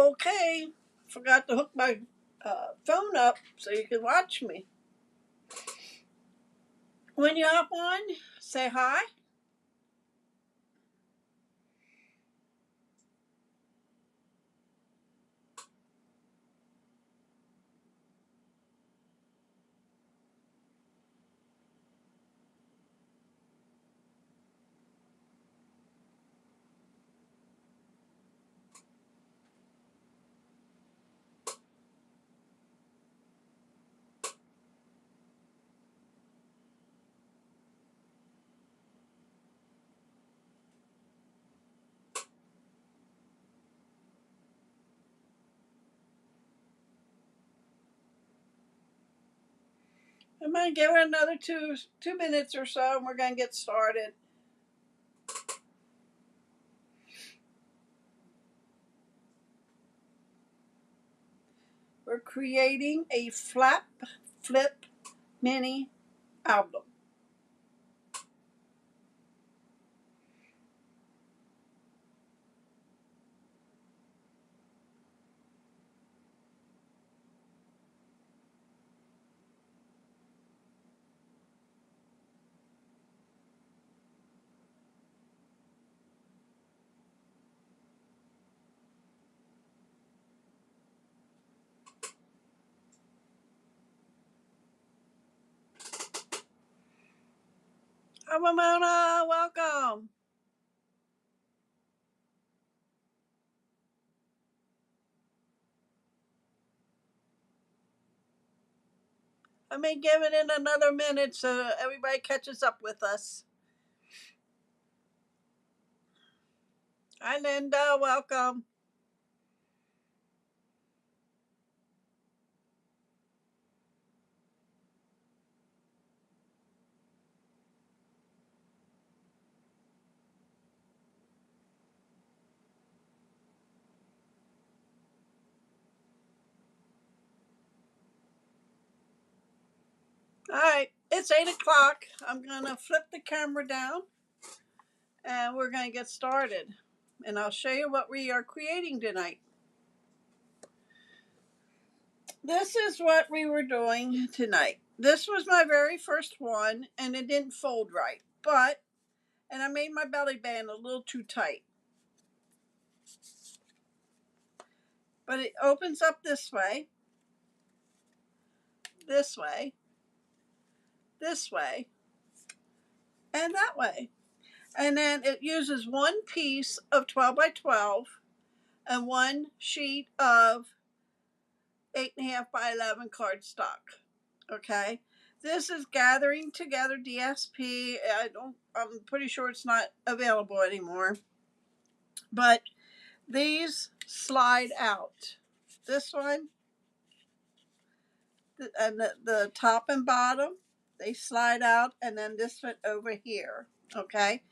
Okay, forgot to hook my phone up so you can watch me. When you hop on, say hi. I'm gonna give her another two minutes or so, and we're gonna get started. We're creating a flip mini album. Hi, Ramona, welcome. I may give it in another minute so everybody catches up with us. Hi, Linda, welcome. All right, it's 8 o'clock. I'm gonna flip the camera down and we're gonna get started. And I'll show you what we are creating tonight. This is what we were doing tonight. This was my very first one and it didn't fold right. And I made my belly band a little too tight. But it opens up this way, this way, this way, and that way. And then it uses one piece of 12 by 12 and one sheet of 8.5 by 11 cardstock. Okay, this is Gathering Together DSP. I'm pretty sure it's not available anymore, but these slide out. This one and the top and bottom, they slide out, and then this one over here. Okay,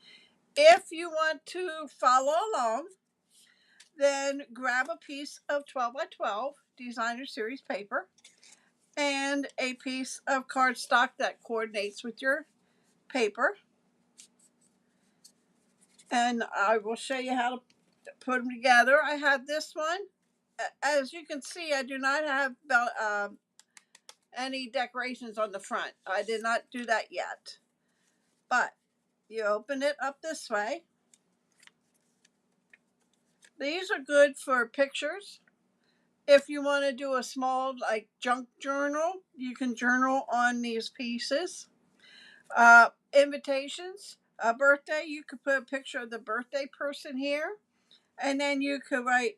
if you want to follow along, then grab a piece of 12 by 12 designer series paper and a piece of cardstock that coordinates with your paper. And I will show you how to put them together. I have this one. As you can see, I do not have any decorations on the front. I did not do that yet. But you open it up this way. These are good for pictures. If you want to do a small like junk journal, you can journal on these pieces. Invitations, a birthday, you could put a picture of the birthday person here. And then you could write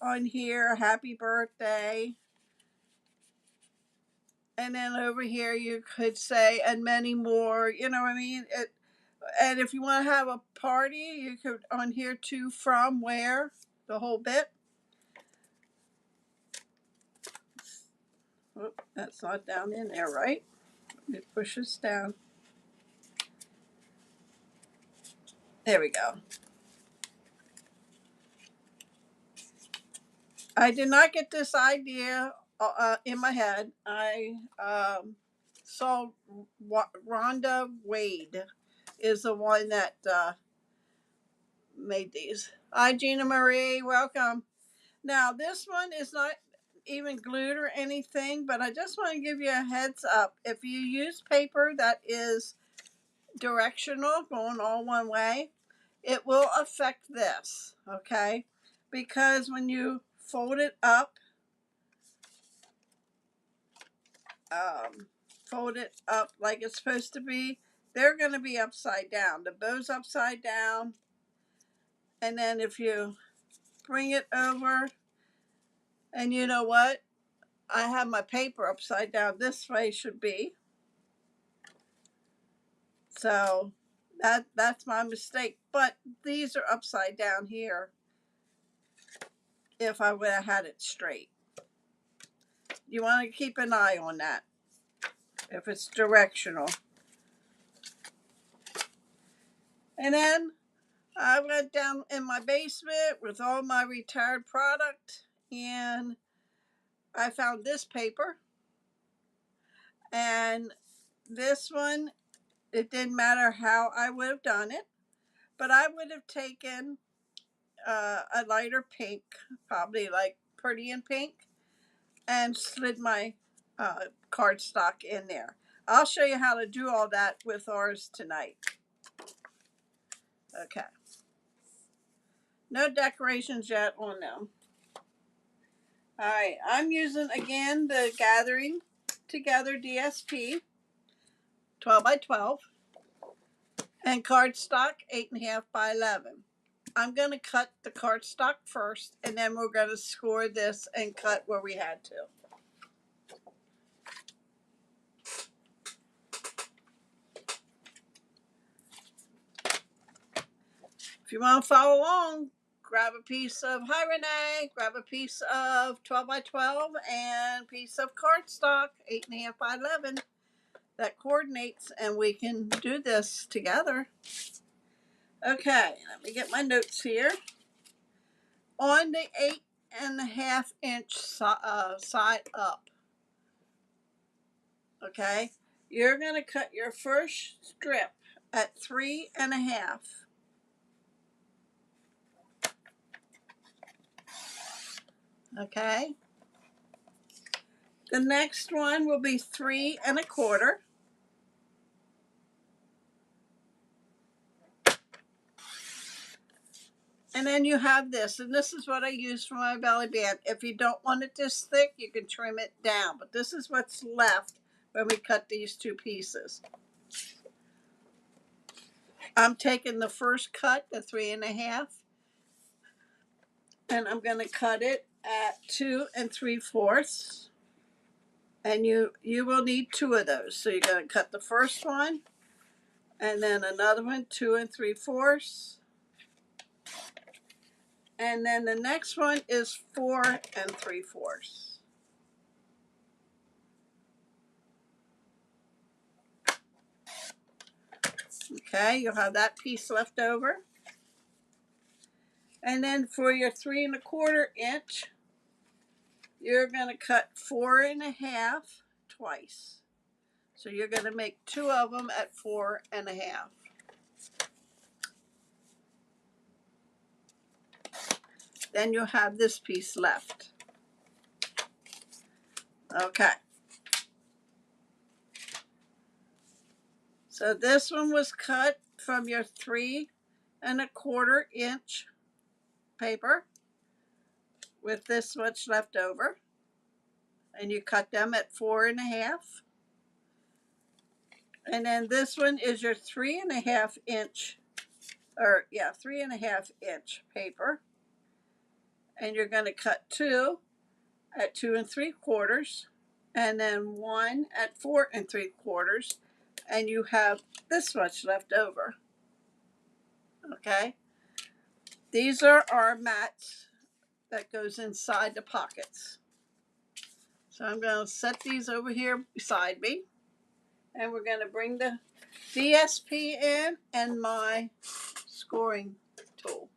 on here, happy birthday. And then over here you could say, and many more, you know what I mean? And if you want to have a party, you could on here to, from, where, the whole bit. Oh, that's not down in there, right? It pushes down. There we go. I did not get this idea in my head. I saw Rhonda Wade is the one that made these. Hi, Gina Marie. Welcome. Now this one is not even glued or anything, but I just want to give you a heads up. If you use paper that is directional, going all one way, it will affect this, okay? Because when you fold it up, fold it up like it's supposed to be, they're going to be upside down. The bow's upside down. And then if you bring it over, and you know what? I have my paper upside down. This way should be. So that's my mistake. But these are upside down here if I would have had it straight. You want to keep an eye on that if it's directional. And then I went down in my basement with all my retired product and I found this paper. And this one, it didn't matter how I would have done it, but I would have taken a lighter pink, probably like Pretty in Pink, and slid my cardstock in there. I'll show you how to do all that with ours tonight. Okay. No decorations yet on them. All right, I'm using again the Gathering Together DSP 12 by 12 and cardstock 8.5 by 11. I'm going to cut the cardstock first and then we're going to score this and cut where we had to. If you want to follow along, grab a piece of, hi Renee, grab a piece of 12 by 12 and a piece of cardstock 8.5 by 11 that coordinates and we can do this together. Okay, let me get my notes here. On the 8.5 inch side up, okay, you're going to cut your first strip at 3.5. Okay, the next one will be 3.25. And then you have this, and this is what I use for my belly band. If you don't want it this thick, you can trim it down. But this is what's left when we cut these two pieces. I'm taking the first cut, the 3.5, and I'm going to cut it at 2 3/4. And you will need two of those. So you're going to cut the first one, and then another one, 2 3/4. And then the next one is 4 3/4. Okay, you'll have that piece left over. And then for your 3.25 inch, you're going to cut 4.5 twice. So you're going to make two of them at 4.5. Then you'll have this piece left. Okay. So this one was cut from your 3.25 inch paper with this much left over. And you cut them at 4.5. And then this one is your 3.5 inch, or yeah, 3.5 inch paper. And you're going to cut two at 2 3/4, and then one at 4 3/4, and you have this much left over. Okay, these are our mats that goes inside the pockets. So I'm going to set these over here beside me, and we're going to bring the DSP in and my scoring tool.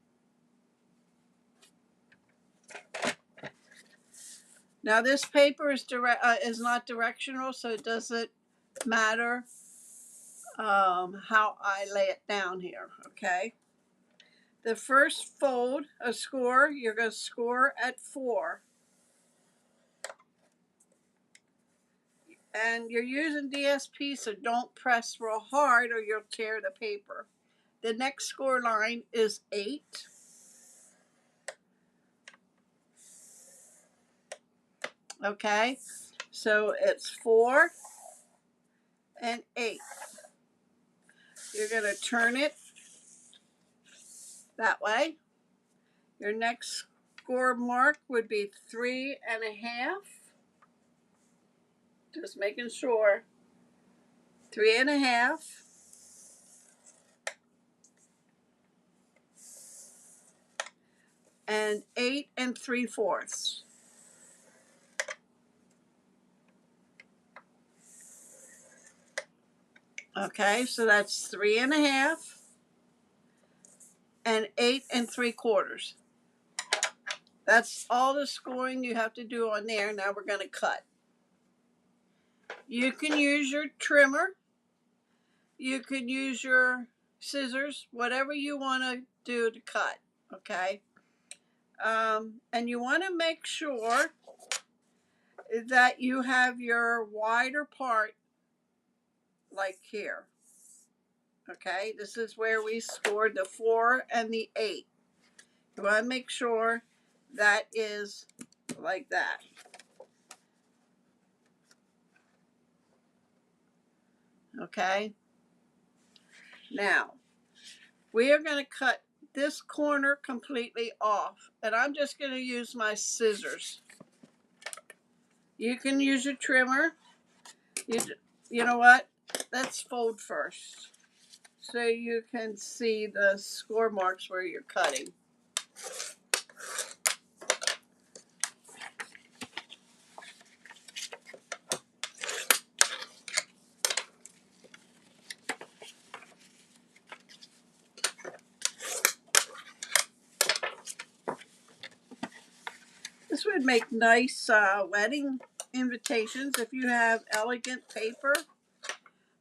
Now this paper is not directional, so it doesn't matter how I lay it down here. Okay. the first fold, a score, you're going to score at 4. And you're using DSP, so don't press real hard or you'll tear the paper. The next score line is 8. Okay, so it's 4 and 8. You're going to turn it that way. Your next score mark would be 3.5. Just making sure. 3.5. And 8 3/4. Okay, so that's 3.5 and 8 3/4. That's all the scoring you have to do on there. Now we're going to cut. You can use your trimmer. You can use your scissors, whatever you want to do to cut. Okay. And you want to make sure that you have your wider part like here. Okay, this is where we scored the 4 and the 8. You want to make sure that is like that. Okay, now we are going to cut this corner completely off, and I'm just going to use my scissors. You can use your trimmer. You know what? Let's fold first so you can see the score marks where you're cutting. This would make nice wedding invitations if you have elegant paper.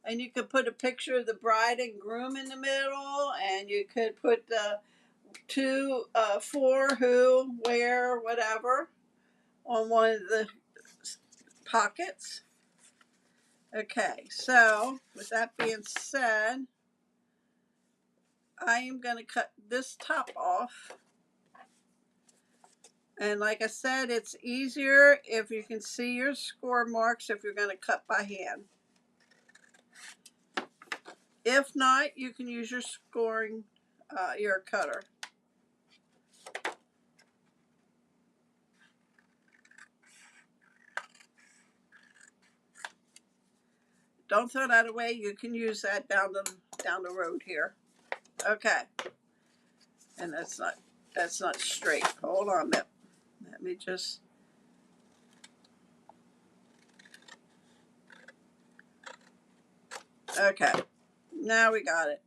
And you could put a picture of the bride and groom in the middle, and you could put the to, for, who, where, whatever on one of the pockets. Okay, so with that being said, I am going to cut this top off. And like I said, it's easier if you can see your score marks if you're going to cut by hand. If not, you can use your scoring, your cutter. Don't throw that away. You can use that down the road here. Okay. And that's not straight. Hold on a minute. Let me just. Okay. Now we got it.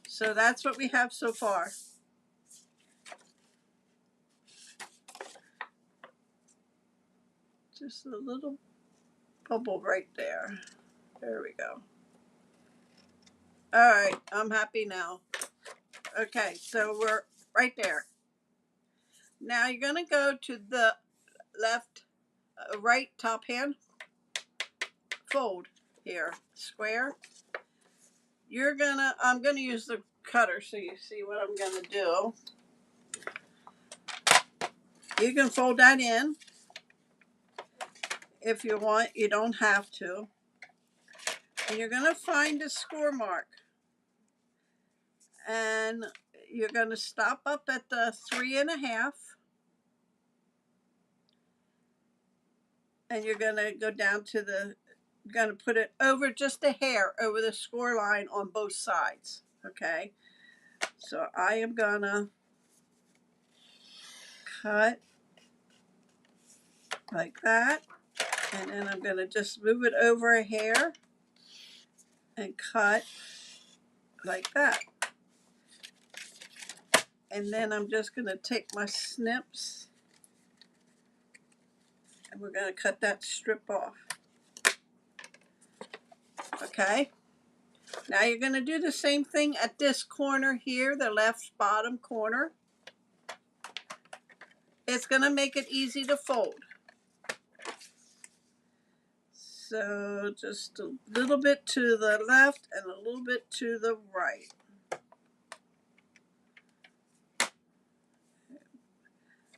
So that's what we have so far. Just a little bubble right there. There we go. All right, I'm happy now. Okay, so we're right there. Now you're going to go to the left, right top hand, fold here, square. I'm gonna use the cutter so you see what I'm gonna do. You can fold that in if you want. You don't have to. And you're gonna find a score mark. And you're gonna stop up at the 3.5. And you're gonna go down to gonna put it over just a hair over the score line on both sides. Okay. So I am gonna cut like that. And then I'm gonna just move it over a hair and cut like that. And then I'm just going to take my snips and we're going to cut that strip off. Okay. Now you're going to do the same thing at this corner here, the left bottom corner. It's going to make it easy to fold. So just a little bit to the left and a little bit to the right.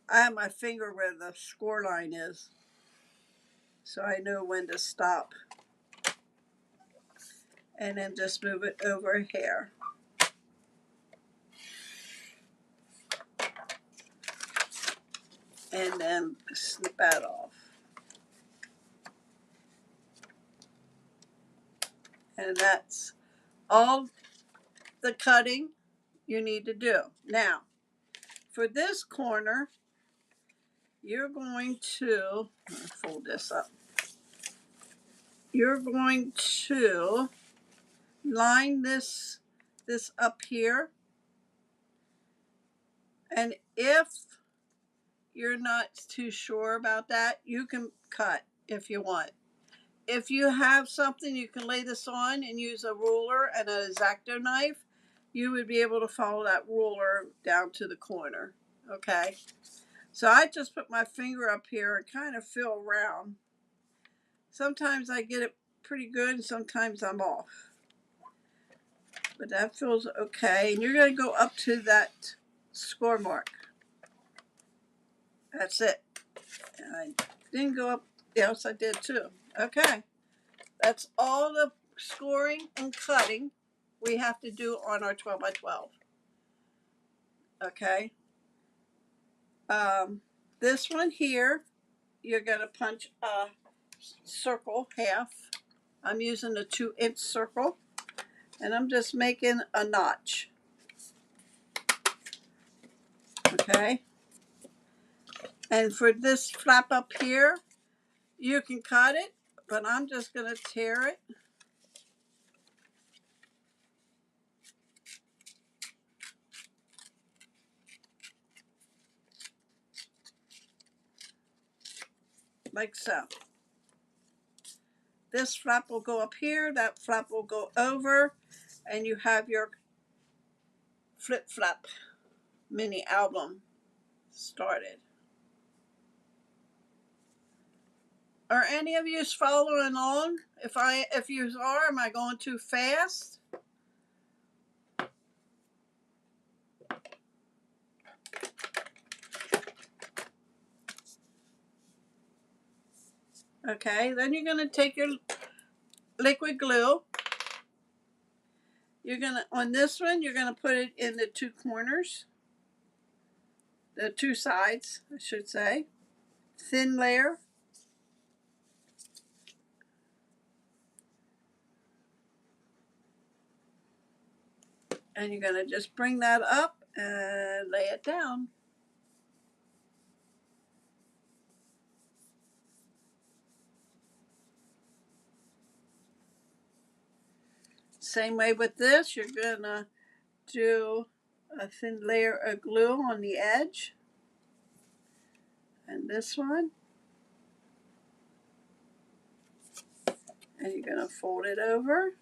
I have my finger where the score line is, so I know when to stop. And then just move it over here. And then snip that off. And that's all the cutting you need to do. Now, for this corner, you're going to fold this up. You're going to line this up here. And if you're not too sure about that, you can cut if you want. If you have something you can lay this on and use a ruler and an X-Acto knife, you would be able to follow that ruler down to the corner. Okay, so I just put my finger up here and kind of feel around. Sometimes I get it pretty good and sometimes I'm off, but that feels okay. And you're going to go up to that score mark. That's it. And I didn't go up. Yes, I did too. Okay, that's all the scoring and cutting we have to do on our 12 by 12. Okay. This one here, you're going to punch a circle half. I'm using a 2-inch circle, and I'm just making a notch. Okay. And for this flap up here, you can cut it, but I'm just going to tear it. Like so. This flap will go up here, that flap will go over, and you have your Flip Flap mini album started. Are any of you following along? If you are, am I going too fast? Okay, then you're going to take your liquid glue. You're going to, on this one, you're going to put it in the two corners. The two sides, I should say. Thin layer. And you're going to just bring that up and lay it down. Same way with this, you're going to do a thin layer of glue on the edge. And this one. And you're going to fold it over.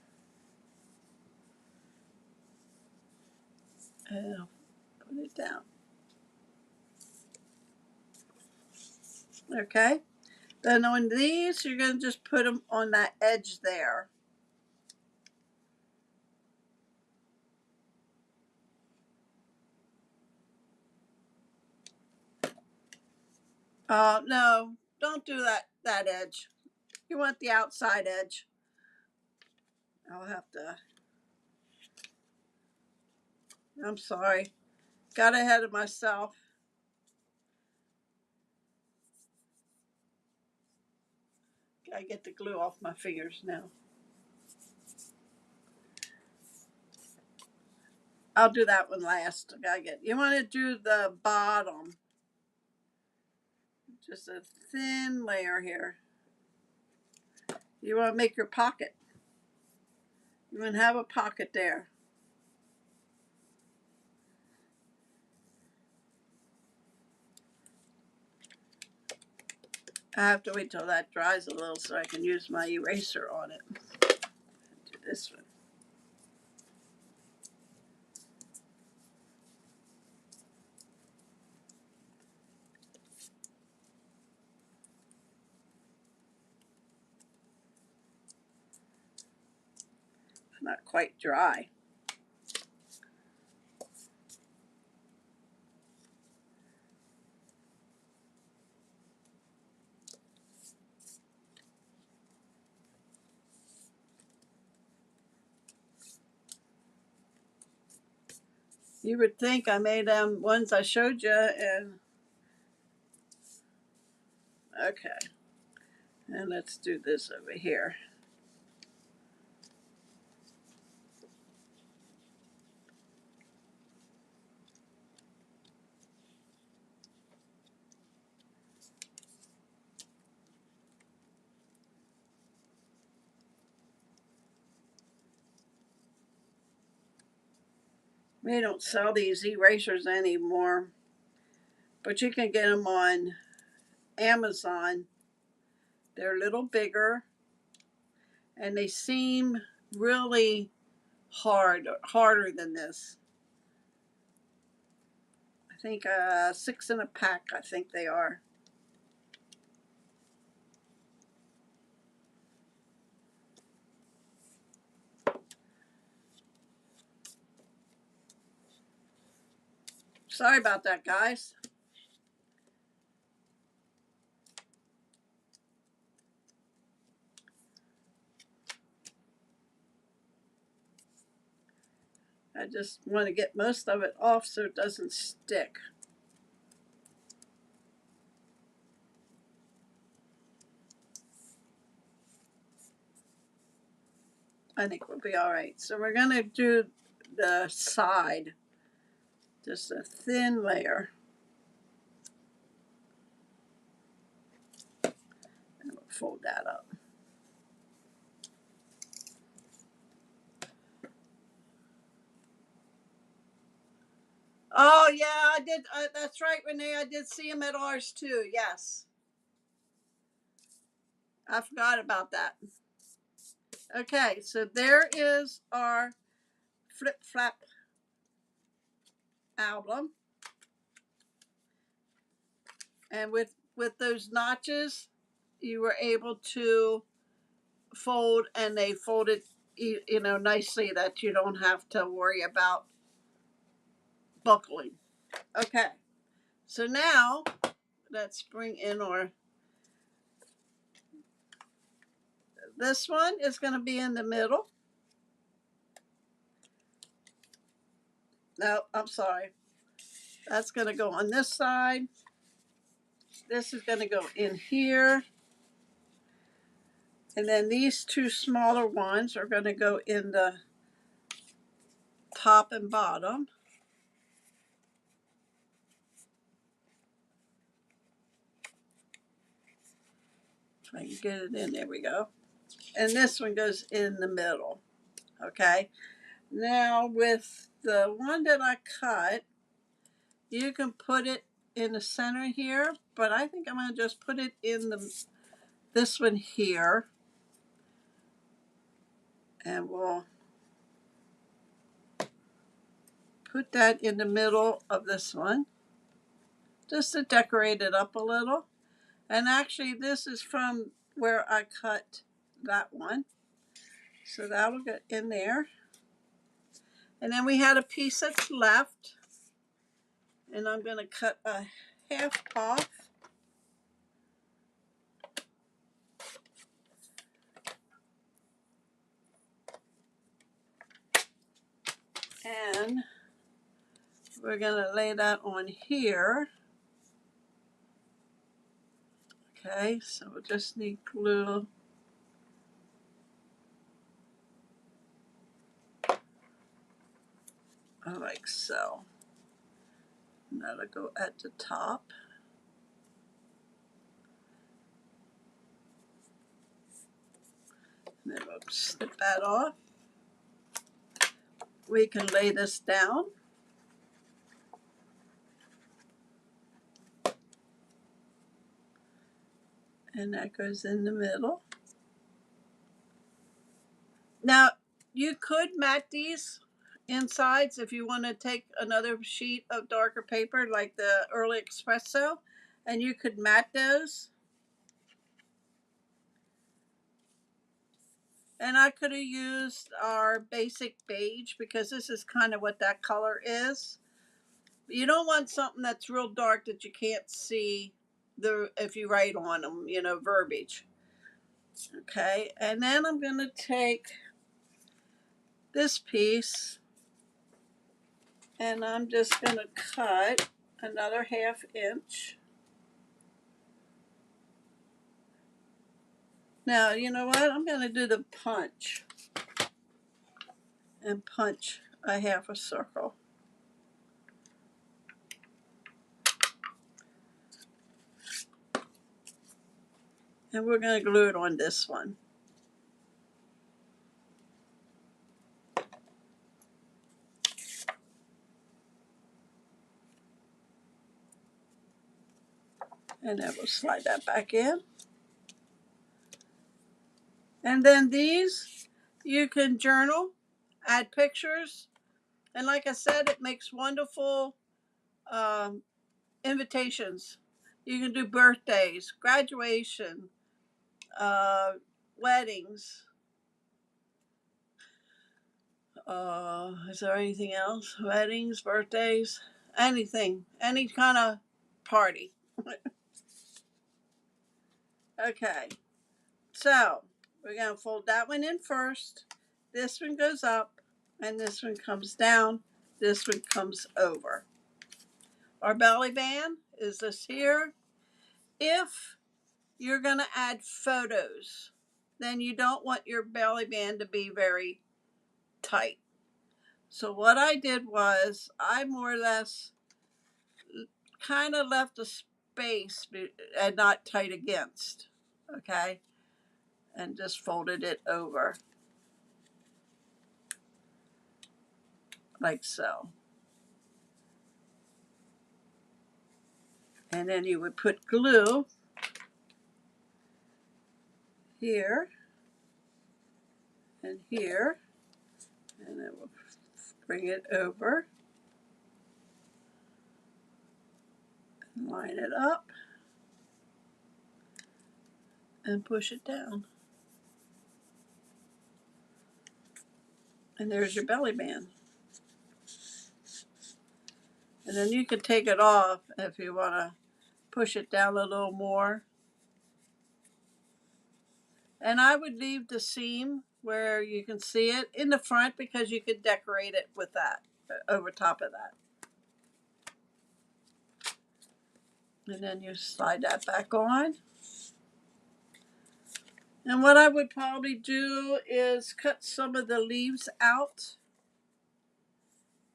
And put it down. Okay. Then on these, you're going to just put them on that edge there. No, don't do that edge. You want the outside edge. I'll have to. I'm sorry. Got ahead of myself. I get the glue off my fingers now. I'll do that one last. You want to do the bottom. Just a thin layer here. You want to make your pocket. You want to have a pocket there. I have to wait till that dries a little so I can use my eraser on it. Do this one. not quite dry. You would think I made them ones I showed you, and okay. And let's do this over here. They don't sell these erasers anymore, but you can get them on Amazon. They're a little bigger, and they seem really harder than this. I think 6 in a pack, I think they are. Sorry about that, guys. I just want to get most of it off so it doesn't stick. I think we'll be all right. So we're going to do the side, just a thin layer. And we'll fold that up. Oh, yeah, I did. That's right, Renee. I did see him at ours, too. Yes. I forgot about that. Okay, so there is our Flip Flap album. And with those notches, you were able to fold, and they folded, you know, nicely, that you don't have to worry about buckling. Okay, so now let's bring in our, this one is going to be in the middle. No, I'm sorry. That's going to go on this side. This is going to go in here. And then these two smaller ones are going to go in the top and bottom. If I can get it in, there we go. And this one goes in the middle. Okay. Now with the one that I cut, you can put it in the center here, but I think I'm going to just put it in this one here. And we'll put that in the middle of this one, just to decorate it up a little. And actually, this is from where I cut that one. So that will get in there. And then we had a piece that's left. And I'm going to cut a half off. And we're going to lay that on here. Okay, so we'll just need glue. Like so. And that'll go at the top. And then we'll snip that off. We can lay this down. And that goes in the middle. Now, you could mat these insides if you want to take another sheet of darker paper like the Early Espresso, and you could mat those. And I could have used our basic beige because this is kind of what that color is. You don't want something that's real dark that you can't see if you write on them, verbiage. Okay, and then I'm going to take this piece and I'm just going to cut another 1/2 inch. Now, you know what? I'm going to do the punch and punch a 1/2 circle. And we're going to glue it on this one. And then we'll slide that back in. And then these, you can journal, add pictures. And like I said, it makes wonderful invitations. You can do birthdays, graduation, weddings. Is there anything else? Weddings, birthdays, anything, any kind of party. Okay, so we're going to fold that one in first. This one goes up, and this one comes down. This one comes over. Our belly band is this here. If you're going to add photos, then you don't want your belly band to be very tight. So what I did was I more or less kind of left a space and not tight against, okay, and just folded it over like so. And then you would put glue here and here, and then we'll bring it over and line it up and push it down. And there's your belly band. And then you can take it off if you want to push it down a little more. And I would leave the seam where you can see it in the front because you could decorate it with that, over top of that. And then you slide that back on. And what I would probably do is cut some of the leaves out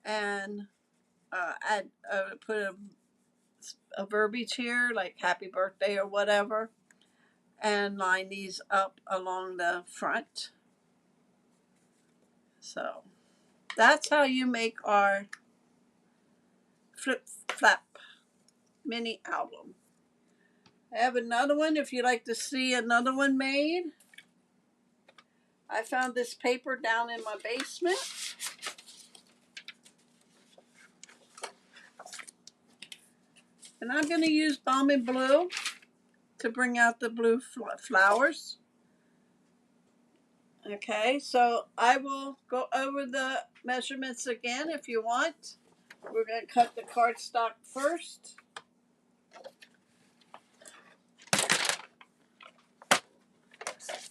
and put a verbiage here like happy birthday or whatever, and line these up along the front. So that's how you make our flip flap mini album. I have another one if you'd like to see another one made. I found this paper down in my basement. And I'm going to use Balmy Blue to bring out the blue flowers. Okay, so I will go over the measurements again if you want. We're going to cut the cardstock first.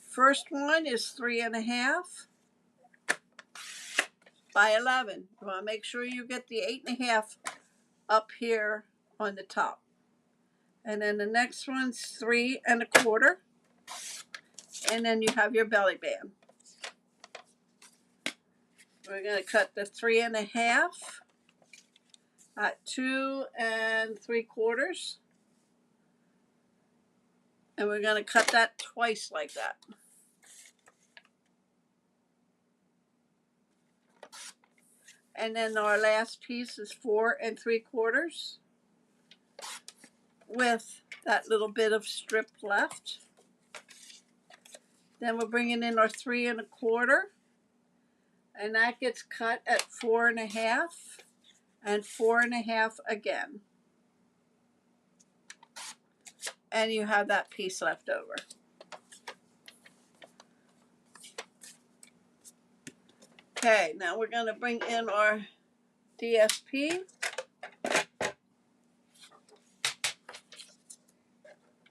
First one is 3.5 by 11. You want to make sure you get the 8.5 up here on the top. And then the next one's 3.25. And then you have your belly band. We're going to cut the 3.5 at 2.75. And we're going to cut that twice like that. And then our last piece is 4.75 with that little bit of strip left. Then we're bringing in our 3.25, and that gets cut at 4.5 and 4.5 again. And you have that piece left over. Okay, now we're going to bring in our DSP.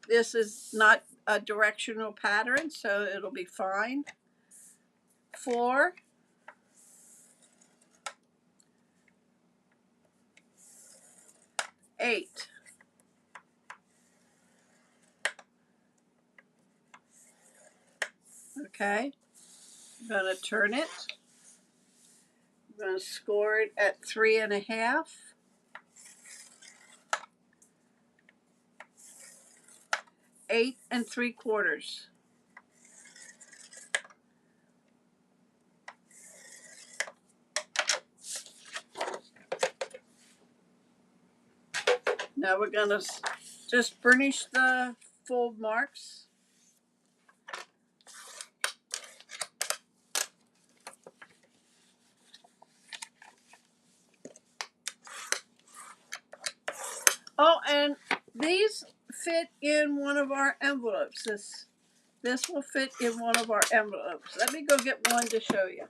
This is not a directional pattern, so it'll be fine. 4, 8. Okay, I'm going to turn it. I'm going to score it at 3.5. 8 3/4. Now we're going to just burnish the fold marks. Oh, and these fit in one of our envelopes. This will fit in one of our envelopes. Let me go get one to show you.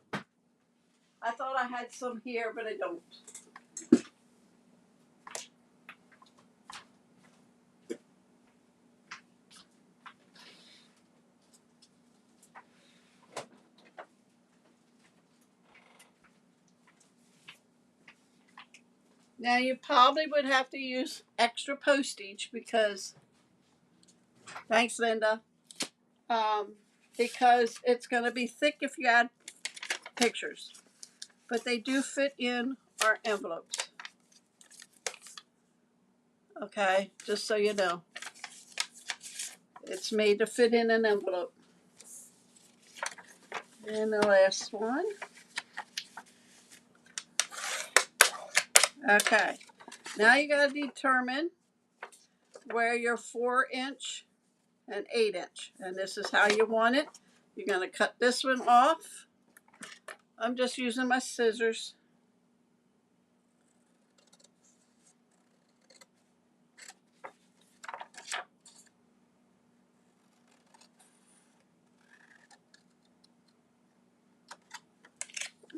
I thought I had some here, but I don't. Now you probably would have to use extra postage because, thanks Linda, because it's going to be thick if you add pictures. But they do fit in our envelopes. Okay, just so you know. It's made to fit in an envelope. And the last one. Okay, now you got to determine where your 4-inch and 8-inch, and this is how you want it. You're going to cut this one off. I'm just using my scissors.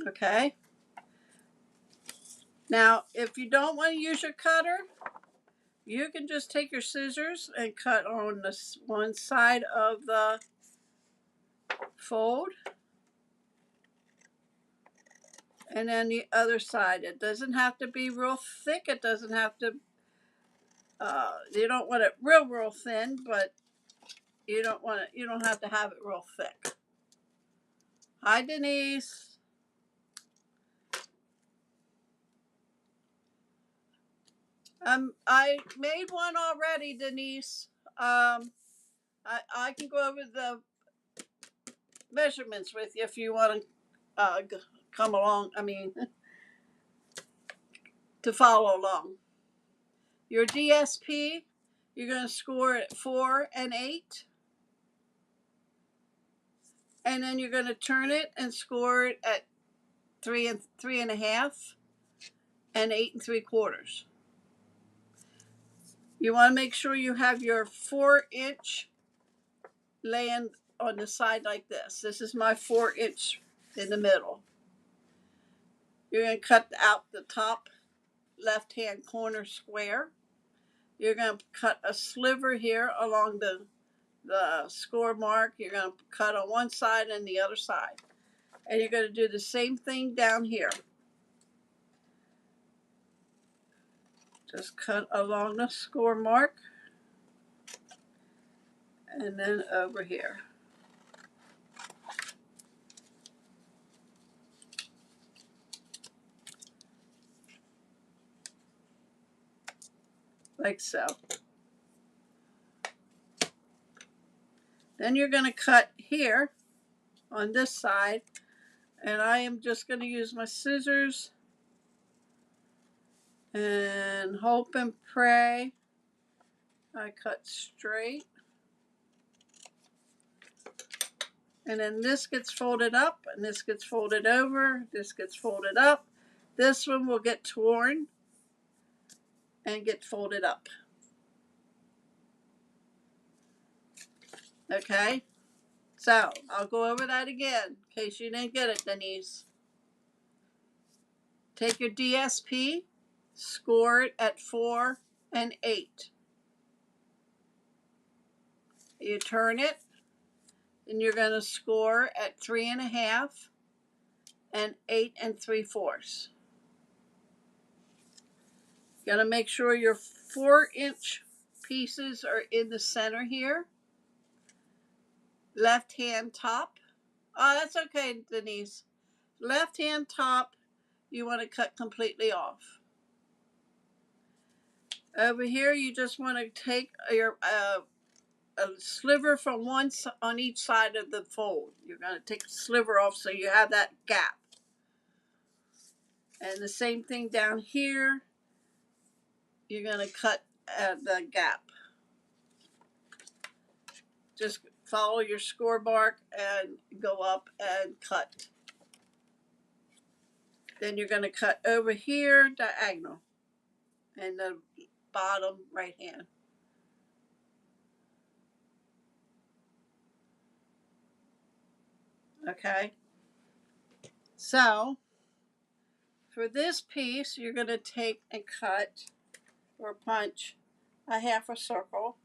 Okay. Now, if you don't want to use your cutter, you can just take your scissors and cut on this one side of the fold and then the other side. It doesn't have to be real thick. It doesn't have to, you don't want it real thin, but you don't have to have it real thick. Hi, Denise. I made one already, Denise. I can go over the measurements with you if you want to come along. I mean, to follow along. Your DSP, you're going to score at 4 and 8. And then you're going to turn it and score it at 3.5 and 8 3/4. You want to make sure you have your 4-inch laying on the side like this. This is my 4-inch in the middle. You're going to cut out the top left-hand corner square. You're going to cut a sliver here along the score mark. You're going to cut on one side and the other side. And you're going to do the same thing down here. Just cut along the score mark and then over here. Like so. Then you're going to cut here on this side, and I am just going to use my scissors and hope and pray I cut straight. And then this gets folded up, and this gets folded over, this gets folded up. This one will get torn and get folded up. Okay, so I'll go over that again in case you didn't get it, Denise. Take your DSP, score it at 4 and 8. You turn it, and you're going to score at 3.5 and 8 3/4. You're going to make sure your 4-inch pieces are in the center here. Left hand top. Oh, that's okay, Denise. Left hand top, you want to cut completely off. Over here, you just want to take your a sliver from one on each side of the fold. You're going to take a sliver off so you have that gap. And the same thing down here. You're going to cut the gap. Just follow your score bark and go up and cut. Then you're going to cut over here diagonal and the bottom right hand. Okay. So for this piece, you're going to take and cut or punch a half a circle.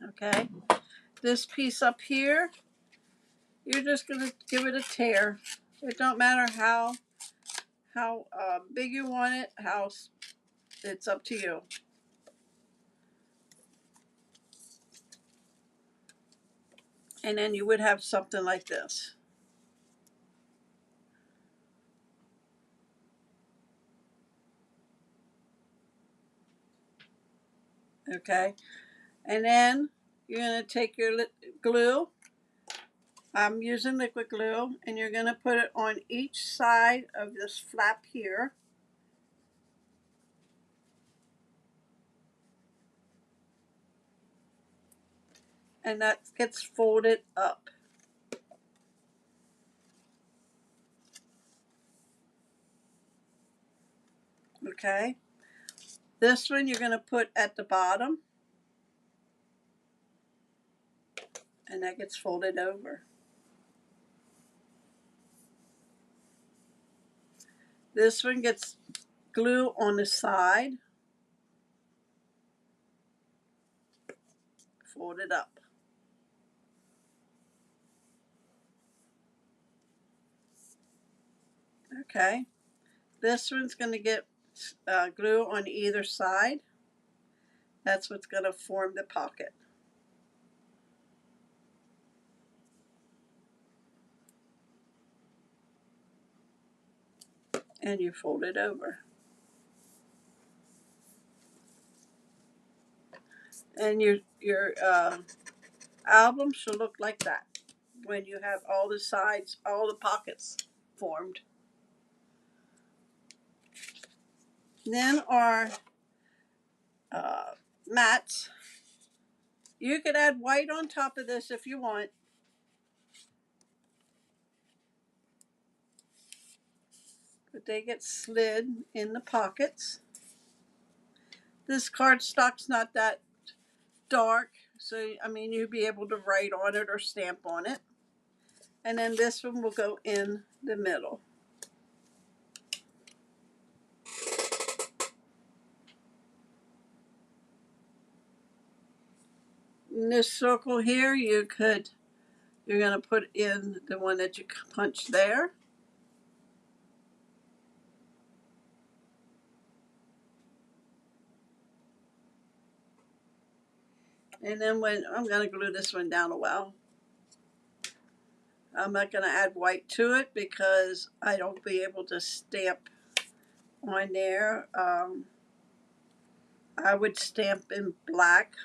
Okay. This piece up here, you're just going to give it a tear. It don't matter how big you want it, it's up to you. And then you would have something like this. Okay. And then you're going to take your glue. I'm using liquid glue, and you're going to put it on each side of this flap here. And that gets folded up. Okay. This one you're going to put at the bottom, and that gets folded over. This one gets glue on the side, folded up. Okay. This one's going to get glue on either side. That's what's going to form the pocket. And you fold it over. And your album should look like that when you have all the sides, all the pockets formed. Then our mats. You could add white on top of this if you want. But they get slid in the pockets. This cardstock's not that dark, so I mean you'd be able to write on it or stamp on it. And then this one will go in the middle. In this circle here, you're going to put in the one that you punched there. And then I'm going to glue this one down a while. I'm not going to add white to it because I don't be able to stamp on there. I would stamp in black.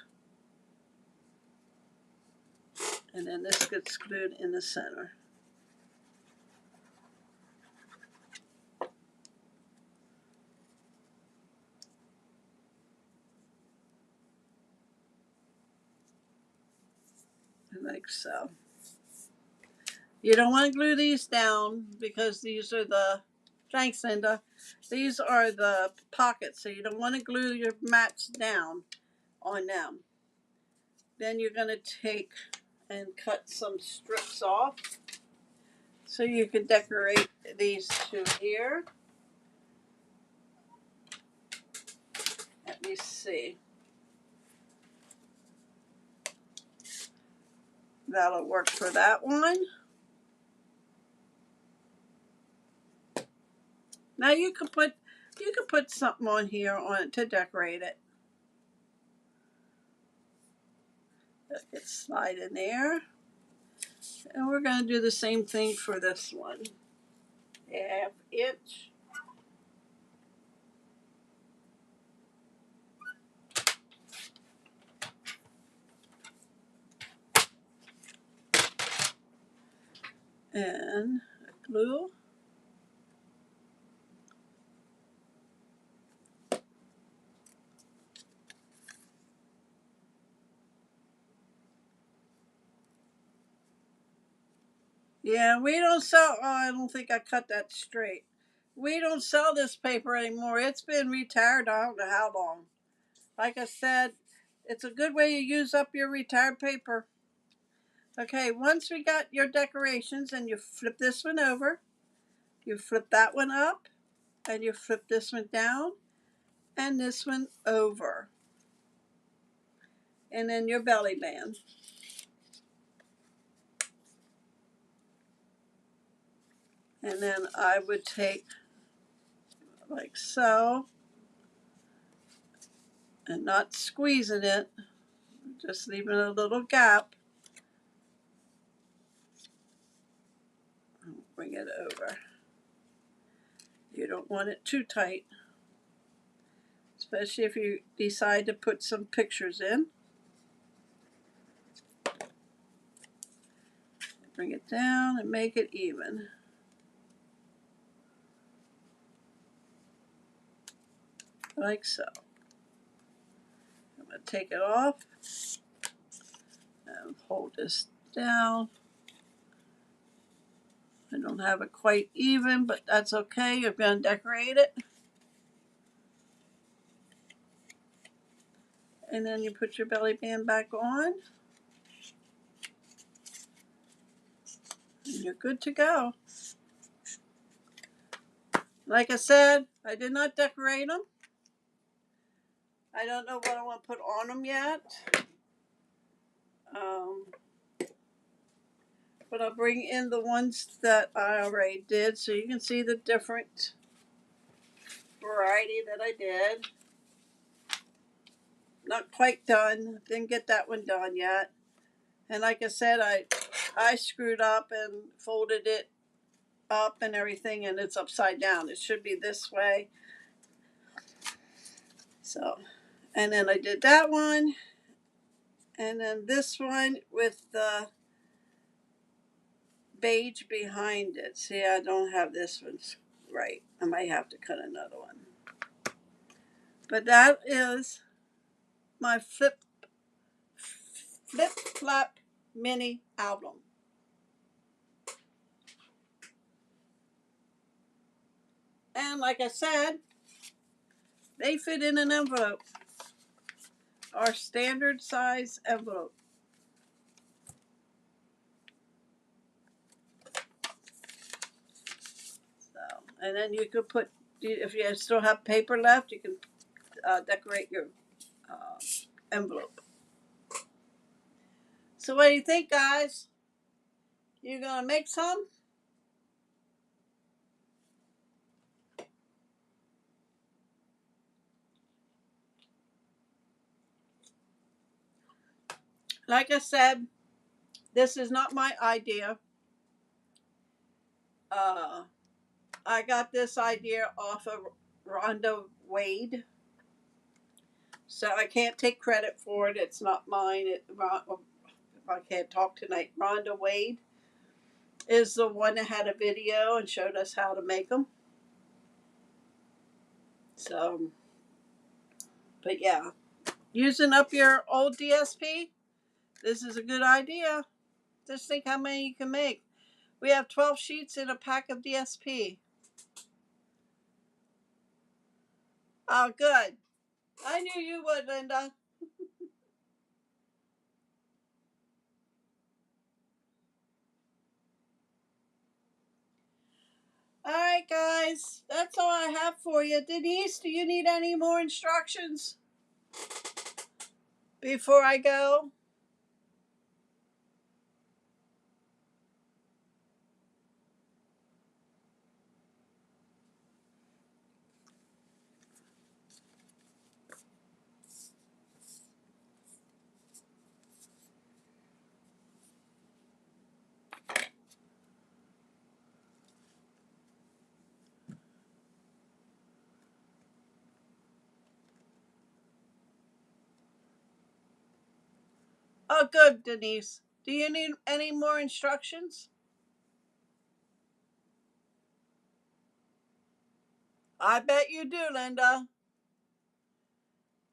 And then this gets glued in the center. Like so. You don't want to glue these down because these are the, thanks Linda, these are the pockets, so you don't want to glue your mats down on them. Then you're going to take and cut some strips off. So you can decorate these two here. Let me see. That'll work for that one. Now you can put something on here on it to decorate it. Let it slide in there. And we're going to do the same thing for this one. 1/2 inch. And glue. Yeah, we don't sell, oh, I don't think I cut that straight. We don't sell this paper anymore. It's been retired, I don't know how long. Like I said, it's a good way to use up your retired paper. Okay, once we got your decorations, and you flip this one over, you flip that one up, and you flip this one down, and this one over. And then your belly band. And then I would take like so, and not squeezing it, just leaving a little gap. Bring it over. You don't want it too tight, especially if you decide to put some pictures in. Bring it down and make it even. Like so. I'm going to take it off and hold this down. I don't have it quite even, but that's okay. You're going to decorate it. And then you put your belly band back on. And you're good to go. Like I said, I did not decorate them. I don't know what I want to put on them yet. But I'll bring in the ones that I already did so you can see the different variety that I did. Not quite done. Didn't get that one done yet. And like I said, I screwed up and folded it up and everything, and it's upside down. It should be this way. So, and then I did that one. And then this one with the beige behind it. See, I don't have this one right. I might have to cut another one. But that is my Flip Flap mini album. And like I said, they fit in an envelope. Our standard size envelope. So, and then you could put, if you still have paper left, you can decorate your envelope. So what do you think, guys? You gonna make some? Like I said, this is not my idea. I got this idea off of Rhonda Wade. So I can't take credit for it. It's not mine. I can't talk tonight. Rhonda Wade is the one that had a video and showed us how to make them. So, but yeah, using up your old DSP, this is a good idea. Just think how many you can make. We have 12 sheets in a pack of DSP. Oh, good. I knew you would, Linda. guys, that's all I have for you. Denise, do you need any more instructions before I go? Oh, good, Denise. Do you need any more instructions? I bet you do, Linda.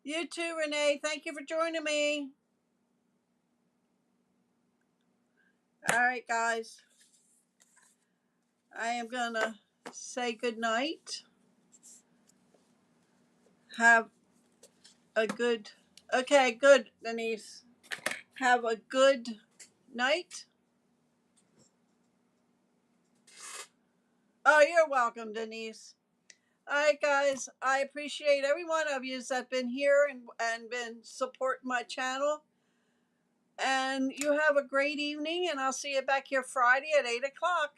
You too, Renee. Thank you for joining me. All right, guys. I am going to say good night. Have a good. Okay, good, Denise. Have a good night. Oh, you're welcome, Denise. All right, guys. I appreciate every one of you that's been here and been supporting my channel. And you have a great evening, and I'll see you back here Friday at 8 o'clock.